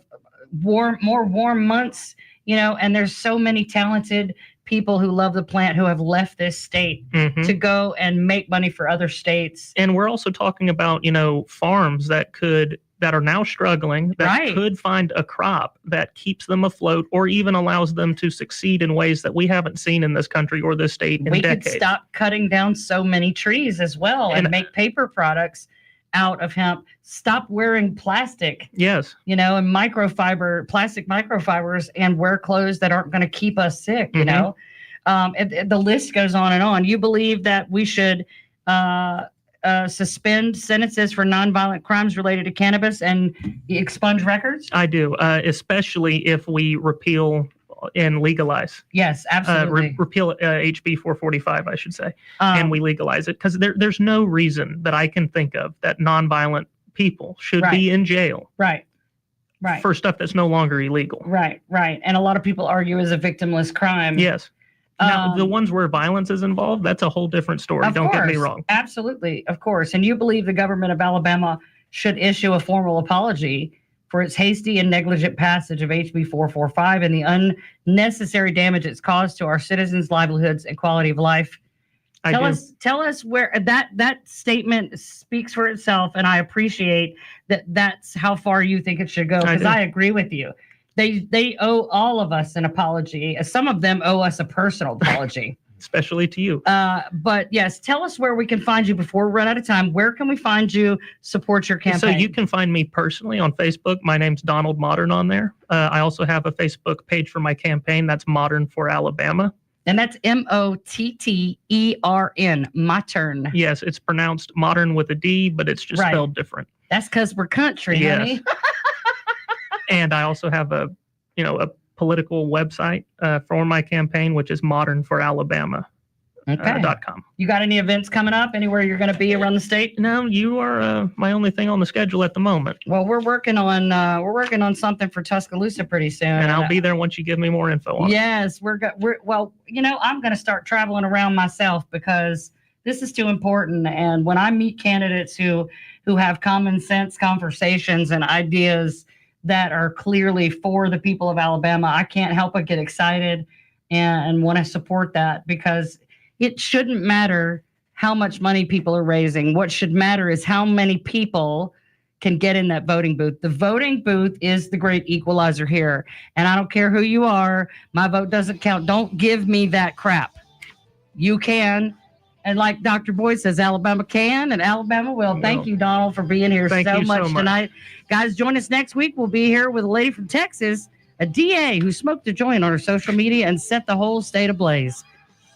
more warm months, and there's so many talented people who love the plant who have left this state to go and make money for other states. And we're also talking about, farms that are now struggling, that could find a crop that keeps them afloat or even allows them to succeed in ways that we haven't seen in this country or this state in decades. We could stop cutting down so many trees as well and make paper products out of hemp. Stop wearing plastic. Yes. And plastic microfibers, and wear clothes that aren't going to keep us sick. The list goes on and on. You believe that we should suspend sentences for nonviolent crimes related to cannabis and expunge records? I do, especially if we repeal and legalize. Yes, absolutely. Repeal HB 445, I should say, and we legalize it, because there's no reason that I can think of that nonviolent people should be in jail. Right. For stuff that's no longer illegal. Right. And a lot of people argue is a victimless crime. Yes. Now, the ones where violence is involved, that's a whole different story. Don't get me wrong. Absolutely, of course. And you believe the government of Alabama should issue a formal apology for its hasty and negligent passage of HB 445 and the unnecessary damage it's caused to our citizens' livelihoods and quality of life. Tell us where that statement speaks for itself, and I appreciate that's how far you think it should go, because I agree with you. They owe all of us an apology. Some of them owe us a personal apology. Especially to you. But yes, tell us where we can find you before we run out of time. Where can we find you, support your campaign? So you can find me personally on Facebook. My name's Donald Mottern on there. I also have a Facebook page for my campaign. That's Mottern for Alabama. And that's Mottern, Mottern. Yes, it's pronounced modern with a D, but it's just spelled different. That's because we're country, honey. And I also have a political website for my campaign, which is modernforalabama.com. You got any events coming up? Anywhere you're going to be around the state? No, you are my only thing on the schedule at the moment. Well, we're working on something for Tuscaloosa pretty soon, and I'll be there once you give me more info on it. Yes, I'm going to start traveling around myself, because this is too important. And when I meet candidates who have common sense conversations and ideas that are clearly for the people of Alabama, I can't help but get excited and want to support that, because it shouldn't matter how much money people are raising. What should matter is how many people can get in that voting booth. The voting booth is the great equalizer here. And I don't care who you are. My vote doesn't count. Don't give me that crap. You can. And like Dr. Boyd says, Alabama can and Alabama will. Thank you, Donald, for being here so much tonight. Guys, join us next week. We'll be here with a lady from Texas, a DA who smoked a joint on her social media and set the whole state ablaze.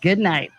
Good night.